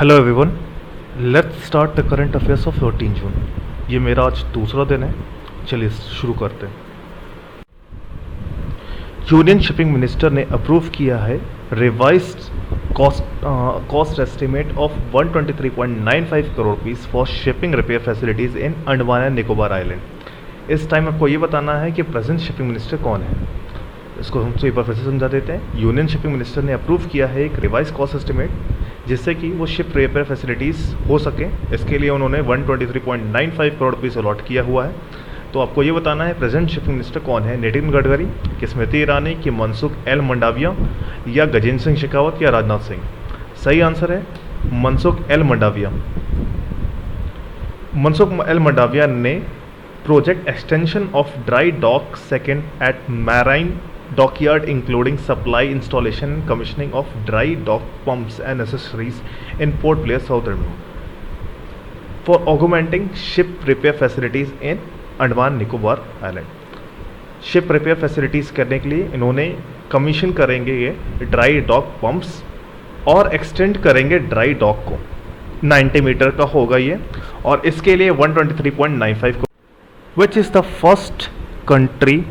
Hello everyone, let's start the current affairs of 13 जून। ये मेरा आज दूसरा दिन है। चलिए शुरू करते हैं। यूनियन शिपिंग मिनिस्टर ने अप्रूव किया है revised cost estimate of 123.95 crore rupees for shipping repair facilities in Andaman and Nicobar island. इस टाइम आपको ये बताना है कि प्रेजेंट शिपिंग मिनिस्टर कौन है। इसको हम एक बार फिर से समझा देते हैं। यूनियन शिपिंग मिनिस्टर ने अप्रूव किया है एक रिवाइज कॉस्ट एस्टिमेट जिससे कि वो शिप रिपेयर फैसिलिटीज़ हो सके। इसके लिए उन्होंने 123.95 करोड़ रुपीस अलॉट किया हुआ है। तो आपको ये बताना है प्रेजेंट शिपिंग मिनिस्टर कौन है। नितिन गडकरी, कि स्मृति ईरानी, कि मनसुख एल मंडाविया, या गजेंद्र सिंह शेखावत, या राजनाथ सिंह। सही आंसर है मनसुख एल मंडाविया। मनसुख एल मंडाविया ने project extension of dry dock second at marine dockyard including supply installation and commissioning of dry dock pumps and accessories in Port Blair, South Armenia for augmenting ship repair facilities in Andaman Nicobar island. Ship repair facilities करने के लिए इन्होंने commission करेंगे ये dry dock pumps और extend करेंगे dry dock को। 90 metre का होगा ये, और इसके लिए 123.95 which is the first country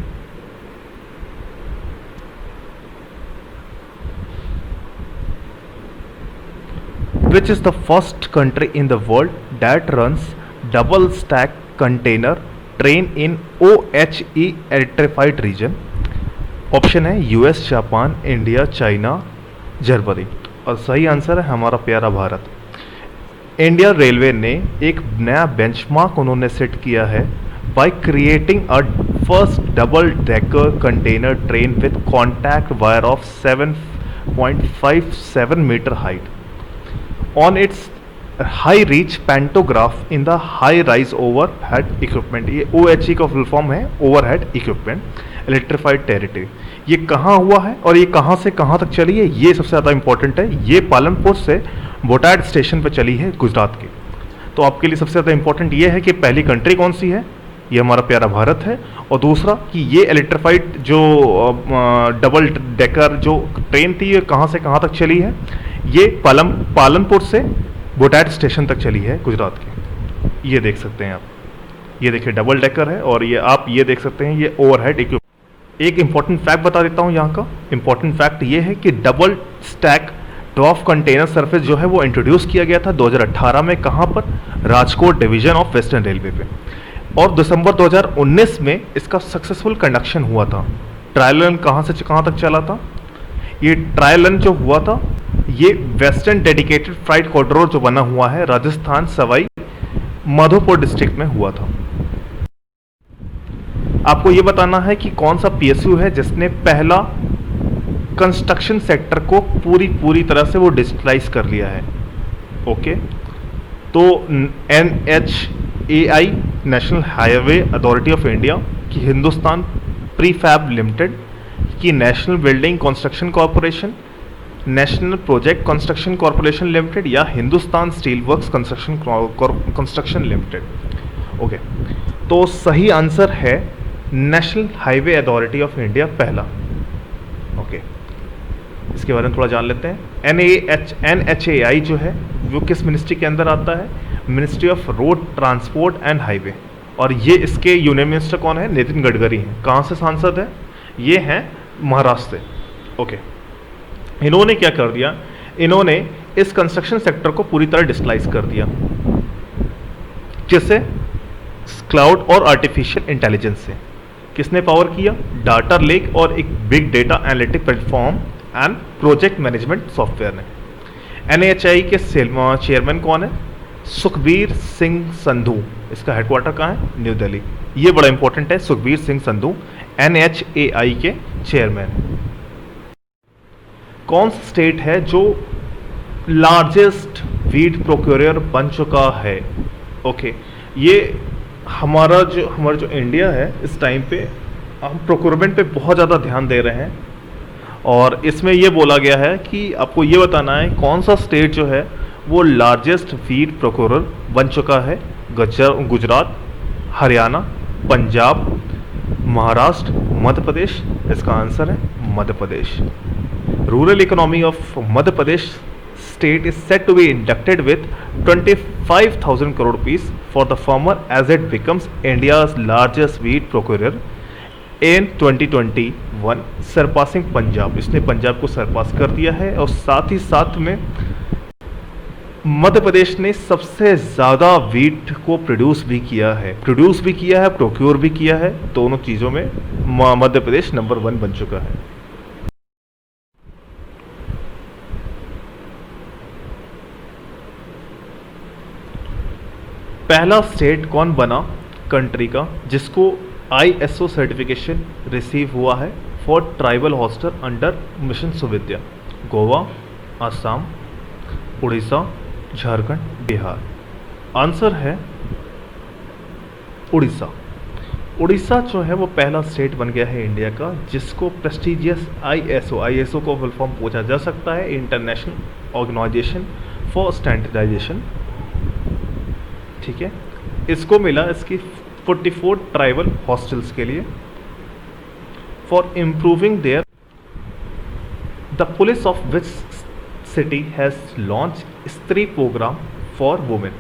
which is the first country in the world that runs double stack container train in OHE electrified region। Option है US, Japan, India, China, Germany. और सही आंसर है हमारा प्यारा भारत। इंडिया रेलवे ने एक नया benchmark उन्होंने सेट किया है by creating a first double decker container train with contact wire of 7.57 metre height on its high reach pantograph in the high rise overhead equipment। ये OHE का फुल फॉर्म है overhead equipment electrified territory. ये कहाँ हुआ है और ये कहाँ से कहाँ तक चली है, ये सबसे ज़्यादा इंपॉर्टेंट है। ये पालनपुर से बोटाड स्टेशन पर चली है गुजरात की। तो आपके लिए सबसे ज़्यादा इंपॉर्टेंट ये है कि पहली कंट्री कौन सी है, ये हमारा प्यारा भारत है। और दूसरा कि ये इलेक्ट्रिफाइड जो डबल डेकर जो ट्रेन थी ये कहाँ से कहाँ तक चली है, ये पालनपुर से बोटाड स्टेशन तक चली है गुजरात की। ये देख सकते हैं आप, ये देखिए डबल डेकर है, और ये आप ये देख सकते हैं ये ओवरहेड इक्विपमेंट। एक इंपॉर्टेंट फैक्ट बता देता हूँ यहाँ का। इंपॉर्टेंट फैक्ट ये है कि डबल स्टैक ड्रॉफ कंटेनर सर्फेस जो है वो इंट्रोड्यूस किया गया था 2018 में। कहाँ पर? Rajkot division of western railway पे। और दिसंबर 2019 में इसका सक्सेसफुल कंडक्शन हुआ था। ट्रायल रन कहाँ से कहाँ तक चला था? ये ट्रायल रन जो हुआ था ये वेस्टर्न डेडिकेटेड फ्राइट कॉरिडोर जो बना हुआ है राजस्थान सवाई माधोपुर डिस्ट्रिक्ट में हुआ था। आपको ये बताना है कि कौन सा पीएसयू है जिसने पहला कंस्ट्रक्शन सेक्टर को पूरी तरह से वो डिजिटलाइज कर लिया है। ओके, तो NHAI national highway authority of India की हिंदुस्तान प्रीफैब लिमिटेड की national building construction corporation, national project construction corporation limited, या Hindustan steel works construction limited. Okay, तो सही आंसर है national highway authority of India पहला। ओके, इसके बारे में थोड़ा जान लेते हैं। NHAI जो है वो किस मिनिस्ट्री के अंदर आता है? Ministry of road transport and highway. और ये इसके यूनियन मिनिस्टर कौन है? नितिन गडकरी हैं। कहाँ से सांसद है? ये हैं महाराष्ट्र से। ओके, इन्होंने क्या कर दिया, इन्होंने इस कंस्ट्रक्शन सेक्टर को पूरी तरह डिजिटलाइज कर दिया, जिससे क्लाउड और आर्टिफिशियल इंटेलिजेंस से। किसने पावर किया? डाटा लेक और एक big data analytic platform and project management software ने। NHAI के चेयरमैन कौन है? सुखबीर सिंह संधू। इसका हेडक्वार्टर कहाँ है? न्यू दिल्ली। ये बड़ा इंपॉर्टेंट है, सुखबीर सिंह संधू NHAI के चेयरमैन। कौन सा स्टेट है जो लार्जेस्ट वीट प्रोक्योरर बन चुका है? ओके, ये हमारा जो इंडिया है इस टाइम पे हम प्रोक्योरमेंट पे बहुत ज़्यादा ध्यान दे रहे हैं, और इसमें ये बोला गया है कि आपको ये बताना है कौन सा स्टेट जो है वो लार्जेस्ट वीट प्रोक्योरर बन चुका है। गुजरात, हरियाणा, पंजाब, महाराष्ट्र, मध्य प्रदेश। इसका आंसर है Madhya Pradesh. Rural economy of Madhya Pradesh state is set to be inducted with 25,000 crore rupees for the farmer as it becomes India's largest wheat procurer in 2021, surpassing Punjab. इसने पंजाब को सरपास कर दिया है और साथ ही साथ में मध्य प्रदेश ने सबसे ज़्यादा वीट को प्रोड्यूस भी किया है, प्रोक्योर भी किया है। दोनों चीज़ों में मध्य प्रदेश नंबर 1 बन चुका है। पहला स्टेट कौन बना कंट्री का जिसको ISO सर्टिफिकेशन रिसीव हुआ है for tribal hostel under mission Suvidya? Goa, Assam, Orissa, Jharkhand, Bihar. Answer है उड़ीसा। उड़ीसा जो है वो पहला स्टेट बन गया है इंडिया का जिसको प्रेस्टिजियस ISO को फुल फॉर्म पूछा जा सकता है, इंटरनेशनल ऑर्गेनाइजेशन फॉर स्टैंडर्डाइजेशन। ठीक है, इसको मिला इसकी 44 ट्राइबल हॉस्टल्स के लिए for improving their. The police of which city has launch Stree program for women?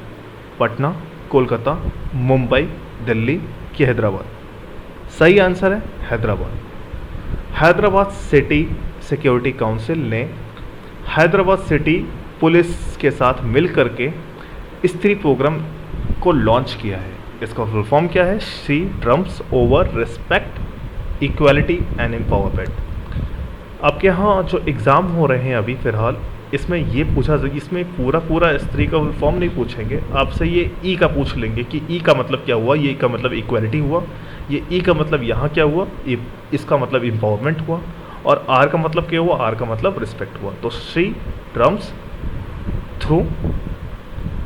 Patna, Kolkata, Mumbai, Delhi कि हैदराबाद? सही आंसर है Hyderabad. Hyderabad city security council ने हैदराबाद सिटी पुलिस के साथ मिल करके स्त्री प्रोग्राम को लॉन्च किया है। इसका फुल फॉर्म क्या है? She drums over respect, equality and empowerment. आपके यहाँ जो एग्ज़ाम हो रहे हैं अभी फ़िलहाल, इसमें ये पूछा जाए, इसमें पूरा स्त्री का फुल फॉर्म नहीं पूछेंगे आपसे, ये ई का पूछ लेंगे कि ई का मतलब क्या हुआ, ये ई का मतलब इक्वालिटी हुआ, ये ई का मतलब यहाँ क्या हुआ, ये इसका मतलब एम्पावरमेंट हुआ, और आर का मतलब क्या हुआ, आर का मतलब रिस्पेक्ट हुआ। तो she drums through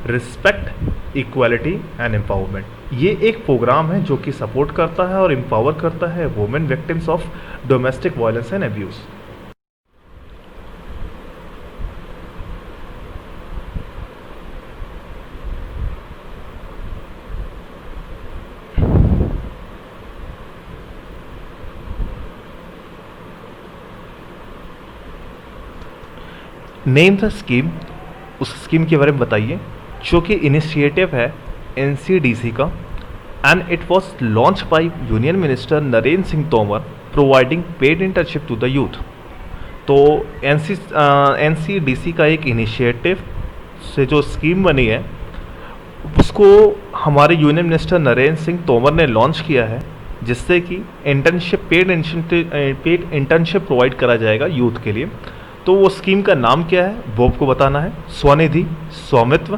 respect, equality and empowerment. ये एक प्रोग्राम है जो कि सपोर्ट करता है और एम्पावर करता है women victims of domestic violence and abuse. Name the scheme, उस स्कीम के बारे में बताइए जो कि इनिशिएटिव है NCDC का, and it was launch by union minister Narendra Singh Tomar providing paid internship to the youth. तो NCDC का एक इनिशिएटिव से जो स्कीम बनी है उसको हमारे यूनियन मिनिस्टर नरेंद्र सिंह तोमर ने लॉन्च किया है, जिससे कि पेड इंटर्नशिप प्रोवाइड करा जाएगा यूथ के लिए। तो वो स्कीम का नाम क्या है वो आपको बताना है। स्वनिधि, स्वामित्व,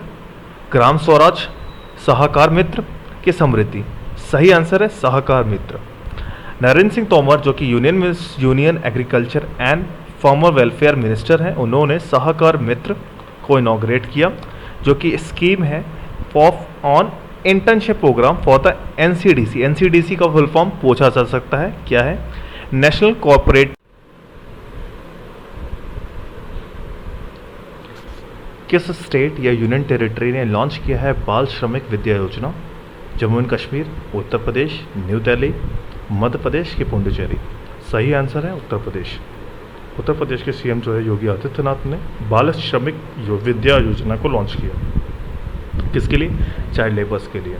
ग्राम स्वराज, सहकार मित्र के समृद्धि? सही आंसर है सहकार मित्र। नरेंद्र सिंह तोमर जो कि union agriculture and farmer welfare minister हैं, उन्होंने सहकार मित्र को इनॉग्रेट किया जो कि स्कीम है on internship program for the NCDC। NCDC का फुल फॉर्म पूछा जा सकता है, क्या है? National corporate. किस स्टेट या यूनियन टेरिटरी ने लॉन्च किया है बाल श्रमिक विद्या योजना? जम्मू एंड कश्मीर, उत्तर प्रदेश, न्यू दिल्ली, मध्य प्रदेश की पुडुचेरी? सही आंसर है उत्तर प्रदेश। उत्तर प्रदेश के CM जो है योगी आदित्यनाथ ने बाल श्रमिक विद्या योजना को लॉन्च किया। किसके लिए? चाइल्ड लेबर्स के लिए।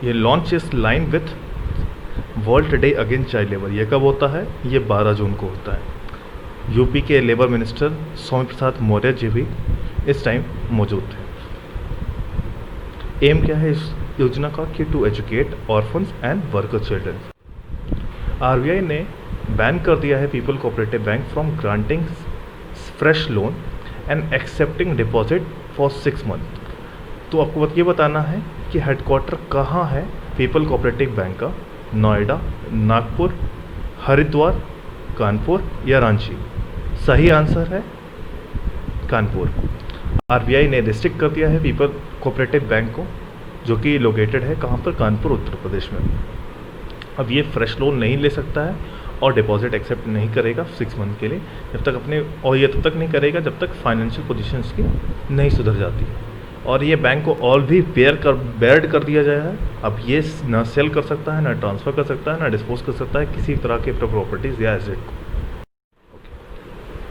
ये लॉन्च इस line with world day against child labour. ये कब होता है? ये 12 जून को होता है। यूपी के लेबर मिनिस्टर स्वामी प्रसाद मौर्य जी भी इस टाइम मौजूद थे। एम क्या है इस योजना का? कि to educate orphans and worker children. RBI ने बैन कर दिया है people cooperative bank from granting fresh loan and accepting deposit for 6 month. तो आपको ये बताना है कि हेडक्वार्टर कहाँ है पीपल कोऑपरेटिव बैंक का? नोएडा, नागपुर, हरिद्वार, कानपुर या रांची? सही आंसर है कानपुर। RBI ने रिस्ट्रिक्ट कर दिया है पीपल कोऑपरेटिव बैंक को, जो कि लोकेटेड है कहाँ पर? कानपुर, उत्तर प्रदेश में। अब ये फ्रेश लोन नहीं ले सकता है और डिपॉजिट एक्सेप्ट नहीं करेगा 6 मंथ के लिए, जब तक अपने, और ये तब तक नहीं करेगा जब तक फाइनेंशियल पोजीशन इसकी नहीं सुधर जाती है। और ये बैंक को ऑल भी बेयर्ड कर दिया जाए है। अब ये ना सेल कर सकता है, ना ट्रांसफ़र कर सकता है, ना डिस्पोज कर सकता है किसी तरह के प्रॉपर्टीज़ या एसेट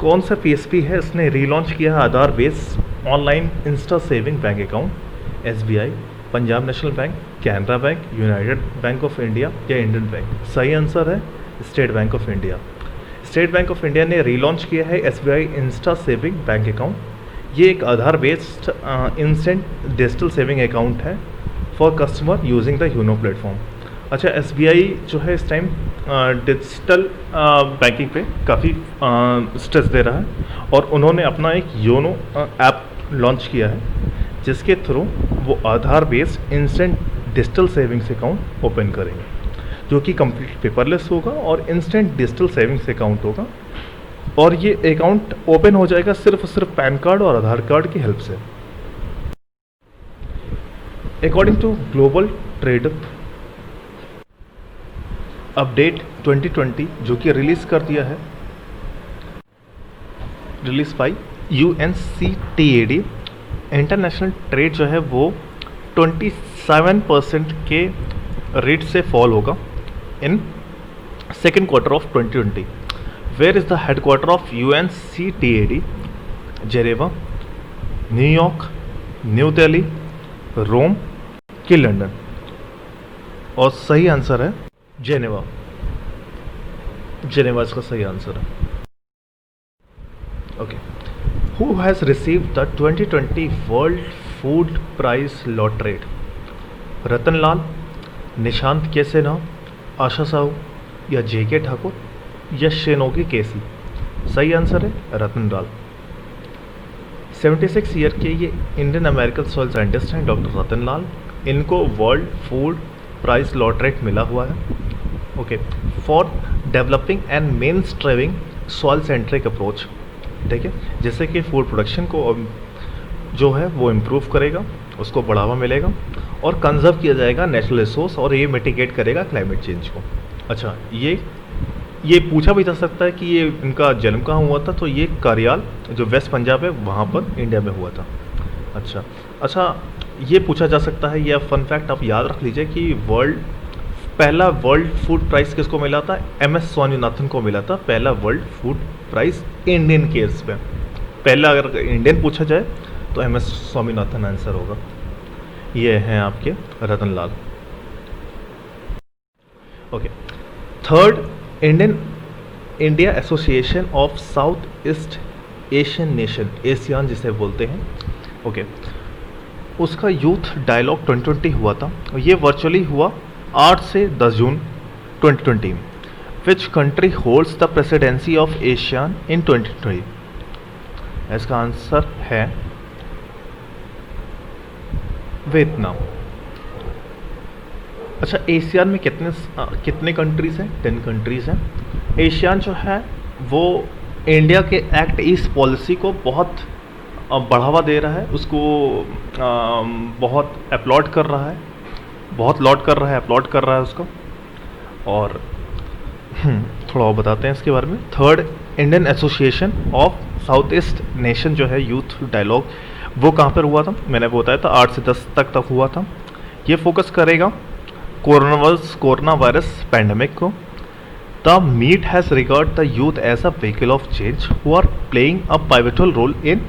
को। कौन सा पीएसपी है, इसने रीलॉन्च किया है Aadhaar based online insta saving bank account. SBI, Punjab national bank, Canara bank, united bank of India या इंडियन बैंक? सही आंसर है state bank of India. State bank of India ने रीलॉन्च किया है SBI insta saving bank account. ये एक Aadhaar based instant digital saving account है for customer using the YONO platform. अच्छा, एसबीआई जो है इस टाइम डिजिटल बैंकिंग पे काफ़ी स्ट्रेस दे रहा है और उन्होंने अपना एक योनो ऐप लॉन्च किया है जिसके थ्रू वो Aadhaar based instant digital savings account open करेंगे, जो कि कंप्लीट पेपरलेस होगा और इंस्टेंट डिजिटल सेविंग्स अकाउंट होगा। और ये अकाउंट ओपन हो जाएगा सिर्फ और सिर्फ पैन कार्ड और आधार कार्ड की हेल्प से। According to global trade update 2020 जो कि रिलीज़ कर दिया है, release by UNCTAD, international trade जो है वो 27% के रेट से फॉल होगा in second quarter of 2020। Where is the headquarter of UNCTAD? Geneva, New York, new Delhi, Rome कि लंदन? और सही आंसर है जेनेवा। जेनेवा इसका सही आंसर है। Okay, who has received the 2020 world food prize laureate? Ratan Lal, Nishant Kesena, Asha Sahu या JK ठाकुर या शेनोगी केसी? सही आंसर है रतन लाल। 76 ईयर के ये इंडियन अमेरिकन सॉइल साइंटिस्ट हैं डॉक्टर रतन लाल। इनको वर्ल्ड फूड प्राइज लॉटरेट मिला हुआ है, okay, for developing and mainstreaming soil centric approach. ठीक है, जैसे कि फूड प्रोडक्शन को जो है वो इम्प्रूव करेगा, उसको बढ़ावा मिलेगा और कंजर्व किया जाएगा नेचुरल रिसोर्स, और ये मिटिगेट करेगा क्लाइमेट चेंज को। अच्छा, ये पूछा भी जा सकता है कि ये इनका जन्म कहाँ हुआ था, तो ये कारियाल जो वेस्ट पंजाब है वहाँ पर इंडिया में हुआ था। अच्छा, ये पूछा जा सकता है, यह फन फैक्ट आप याद रख लीजिए कि पहला वर्ल्ड फूड प्राइज़ किसको मिला था? MS स्वामीनाथन को मिला था पहला world food prize Indian case पे। पहला अगर इंडियन पूछा जाए तो MS स्वामीनाथन आंसर होगा। ये हैं आपके Ratan Lal. Okay, third India association of south east Asian nation, ASEAN जिसे बोलते हैं, ओके, उसका यूथ डायलॉग 2020 हुआ था। ये वर्चुअली हुआ 8 से 10 जून 2020 में। Which country holds the presidency of ASEAN in 2020? इसका आंसर है वियतनाम। अच्छा, एशियान में कितने कंट्रीज़ हैं? 10 कंट्रीज़ हैं। एशियान जो है वो इंडिया के एक्ट ईस्ट पॉलिसी को बहुत बढ़ावा दे रहा है, उसको बहुत अपलॉड कर रहा है, अपलॉड कर रहा है उसको। और थोड़ा और बताते हैं इसके बारे में। Third Indian association of south east nation जो है यूथ डायलॉग, वो कहाँ पर हुआ था? मैंने बताया था 8 से 10 तक हुआ था। ये फोकस करेगा कोरोना वायरस पैंडमिक को। The meet has regard the youth as a vehicle of change who are playing a pivotal role in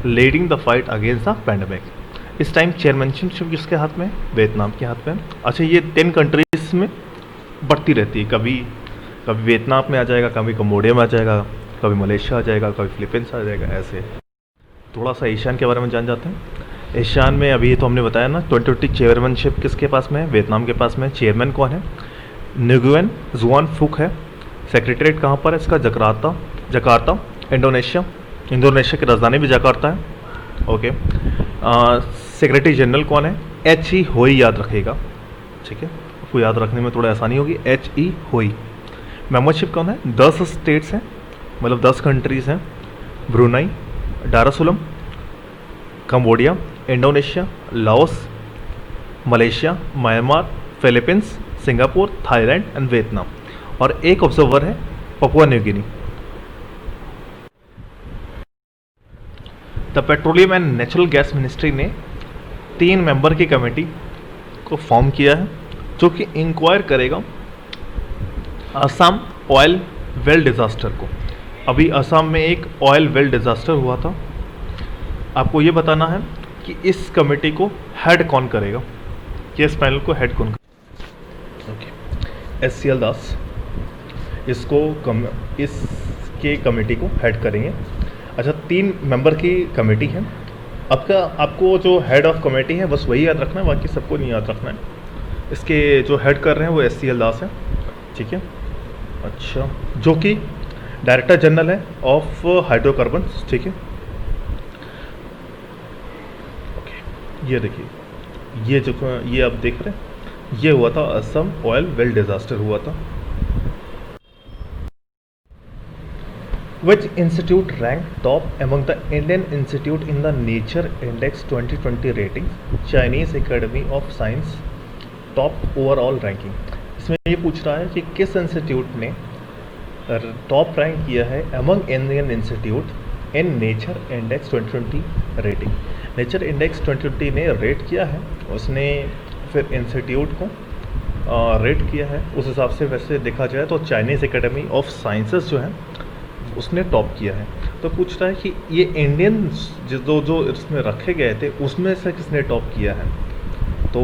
leading the fight against the pandemic. इस टाइम चेयरमैनशिप किसके हाथ में? वियतनाम के हाथ में। अच्छा, ये 10 कंट्रीज में बढ़ती रहती है, कभी वियतनाम में आ जाएगा, कभी कम्बोडिया में आ जाएगा, कभी मलेशिया आ जाएगा, कभी फिलीपींस आ जाएगा। ऐसे थोड़ा सा एशियान के बारे में जान जाते हैं। एशियान में अभी तो हमने बताया ना 2020 चेयरमैनशिप किसके पास में है? वियतनाम के पास में। चेयरमैन कौन है? न्गुयेन जुआन फुक है। सेक्रेटरीट कहाँ पर है इसका? जकार्ता, इंडोनेशिया की राजधानी भी जकार्ता है। ओके, सेक्रेटरी जनरल कौन है? HE होई, याद रखेगा, ठीक है, आपको याद रखने में थोड़ा आसानी होगी। HE होई। मेंबरशिप कौन है? 10 स्टेट्स हैं, मतलब 10 कंट्रीज़ हैं। Brunei, Darussalam, Cambodia, Indonesia, Laos, Malaysia, Myanmar, Philippines, Singapore, Thailand and Vietnam. और एक ऑब्जर्वर है Papua New Guinea. The petroleum and natural gas ministry ने 3 मेंबर की कमेटी को फॉर्म किया है जो कि इंक्वायर करेगा असम ऑयल वेल डिज़ास्टर को। अभी असम में एक ऑयल वेल डिज़ास्टर हुआ था। आपको ये बताना है कि इस कमेटी को हेड कौन करेगा, कि इस पैनल को हेड कौन करेगा। ओके, SCL दास इसके कमेटी को हेड करेंगे। अच्छा, 3 मेंबर की कमेटी है। आपको जो हेड ऑफ कमेटी है बस वही याद रखना है, बाकी सबको नहीं याद रखना है। इसके जो हेड कर रहे हैं वो SCL दास है, ठीक है। अच्छा, जो कि डायरेक्टर जनरल है ऑफ हाइड्रोकार्बन्स, ठीक है। ओके, ये देखिए, ये आप देख रहे हैं, ये हुआ था असम ऑयल वेल डिजास्टर हुआ था। Which institute ranked top among the Indian institute in the Nature Index 2020 rating? Chinese Academy of Science top overall ranking। इसमें ये पूछ रहा है कि किस इंस्टीट्यूट ने टॉप रैंक किया है among Indian institute in nature index 2020 rating. Nature index 2020 ने रेट किया है, उसने फिर इंस्टीट्यूट को रेट किया है। उस हिसाब से वैसे देखा जाए तो चाइनीज़ एकेडमी ऑफ साइंसेस जो है उसने टॉप किया है। तो पूछ रहा है कि ये इंडियन जो इसमें रखे गए थे उसमें से किसने टॉप किया है। तो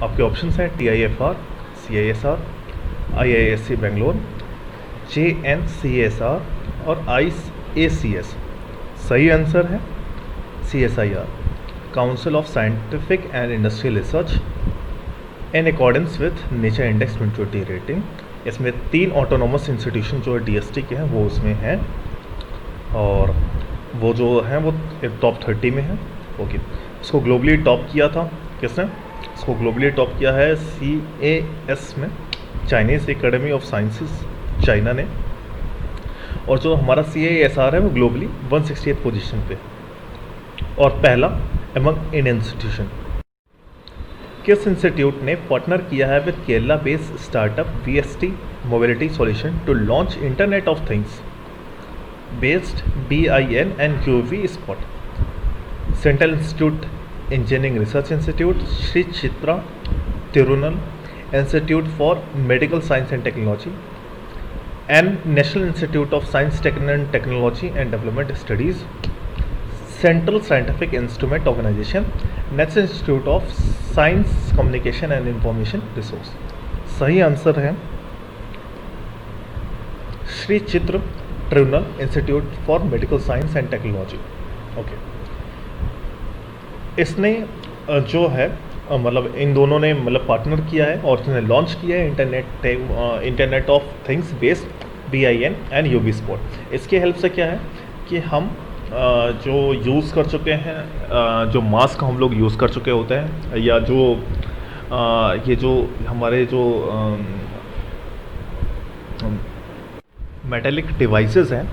आपके ऑप्शंस हैं TIFR, CISR, IISc Bangalore, JNCSR और IACS। सही आंसर है CSIR, council of scientific and industrial research in accordance with nature index 2020 rating. इसमें 3 ऑटोनोमस इंस्टीट्यूशन जो DST के हैं वो उसमें हैं, और वो जो हैं वो टॉप 30 में है। ओके, इसको ग्लोबली टॉप किया था किसने? इसको ग्लोबली टॉप किया है CAS में, Chinese academy of sciences, China ने। और जो हमारा CISR है वो ग्लोबली 168 पोजीशन पे, और पहला अमंग इंडियन इंस्टीट्यूशन। किस इंस्टीट्यूट ने पार्टनर किया है with Kerala based startup VST mobility solution to launch internet of things based BIN and UV spot? Central institute engineering research institute, Shri Chitra Tirunal institute for medical science and technology, and national institute of science technology and development studies, central scientific instrument organisation, national institute of science communication and information resource. सही answer है श्री चित्र tribunal institute for medical science and technology. Okay, इसने जो है मतलब इन दोनों ने मतलब पार्टनर किया है और इसने लॉन्च किया है internet of things based BIN and UV spot. इसके हेल्प से क्या है कि हम जो यूज़ कर चुके हैं, जो मास्क हम लोग यूज़ कर चुके होते हैं, या जो ये जो हमारे जो मेटेलिक डिवाइसेस हैं,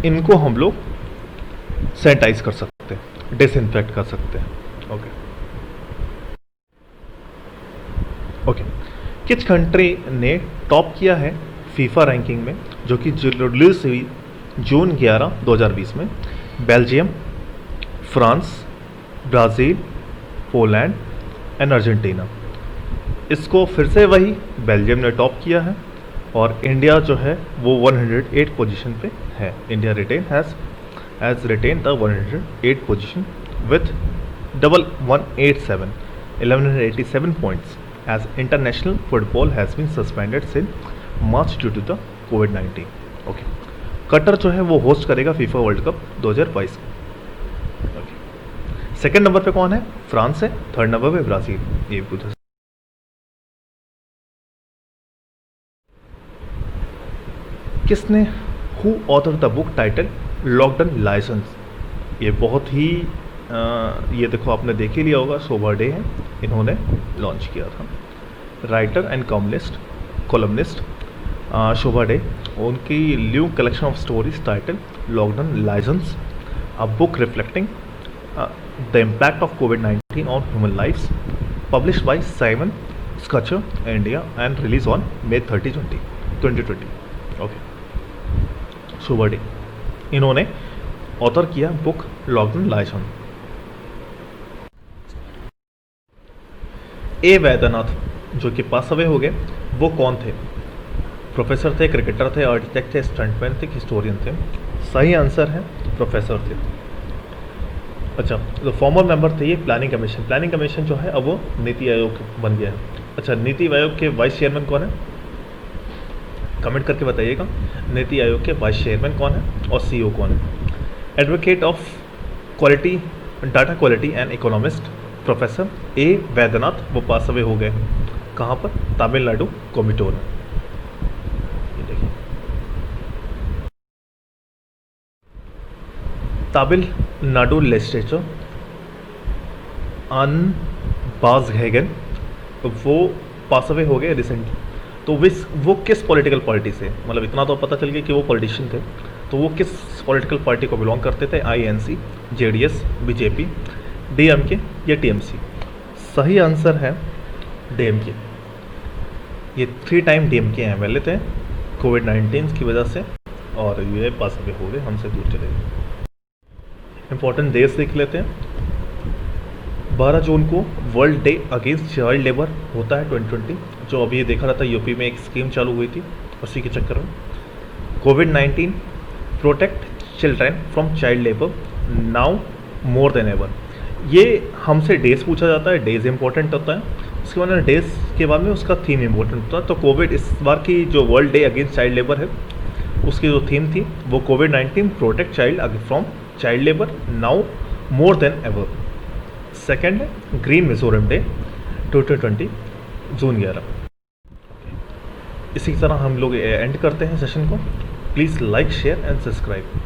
इनको हम लोग सैनिटाइज कर सकते हैं, डिसइंफेक्ट कर सकते हैं। ओके ओके, किस कंट्री ने टॉप किया है फीफा रैंकिंग में, जो कि रिलीज हुई जून 11, 2020 में? Belgium, France, Brazil, Poland and Argentina. इसको फिर से वही बेल्जियम ने टॉप किया है, और इंडिया जो है वो 108 पोजीशन पे है। India has retain the 108 position with 1187 points as international football has been suspended since March due to the COVID-19। Okay, Qatar जो है वो होस्ट करेगा FIFA World Cup 2022। Second number पे कौन है? फ्रांस है। थर्ड नंबर पे ब्राज़ील। ये पूछा। किसने who author the book title lockdown liaisons? ये बहुत ही ये देखो आपने देख ही लिया होगा, शोभा डे है, इन्होंने लॉन्च किया था। Writer and columnist Shobhaa De, उनकी new collection of stories title lockdown licence, a book reflecting the impact of COVID-19 on human lifes, published by Simon Schuster India and release on May 30, 2020। Okay, Shobhaa De, इन्होंने author किया book lockdown licence. A Vaidyanath जो कि pass away हो गए, वो कौन थे? Professor थे, क्रिकेटर थे, आर्किटेक्ट थे, स्टंटमैन थे, हिस्टोरियन थे? सही आंसर है प्रोफेसर थे। अच्छा, जो फॉर्मर मेंबर थे ये प्लानिंग कमीशन जो है अब वो नीति आयोग बन गया है। अच्छा, नीति आयोग के वाइस चेयरमैन कौन है? कमेंट करके बताइएगा। नीति आयोग के वाइस चेयरमैन कौन है और सीईओ कौन है? Advocate of quality, data quality and economist professor A Vaidyanath, वो पास अवे हो गए। कहाँ पर? तमिलनाडु, कोमिटोर में। ये देखिए, तमिलनाडु लेजिस्लेचर अन बाज़घेगन, वो पास अवे हो गए रिसेंटली। तो वो किस पॉलिटिकल पार्टी से, मतलब इतना तो पता चल गया कि वो पॉलिटिशियन थे, तो वो किस पॉलिटिकल पार्टी को बिलोंग करते थे? आईएनसी, जेडीएस, बीजेपी, डीएमके या टीएमसी? सही आंसर है डीएमके। ये 3 टाइम डीएमके एमएलए थे कोविड-19 की वजह से, और ये पास अवे हो गए, हमसे दूर चले गए। इंपॉर्टेंट डेज देख लेते हैं। 12 जून को world day against child labour होता है 2020, जो अभी देखा रहा था यूपी में एक स्कीम चालू हुई थी, उसी के चक्कर में। कोविड-19 protect children from child labour now more than ever. ये हमसे डेज पूछा जाता है, डेज इंपॉर्टेंट होता है, उसके बाद डेज के बाद में उसका थीम इंपॉर्टेंट होता है। तो कोविड, इस बार की जो world day against child labour है, उसकी जो थीम थी वो कोविड-19 protect child from child labour now more than ever. Second है ग्रीन मिजोरम डे 2020, जून 11। इसी तरह हम लोग एंड करते हैं सेशन को। Please like, share and subscribe.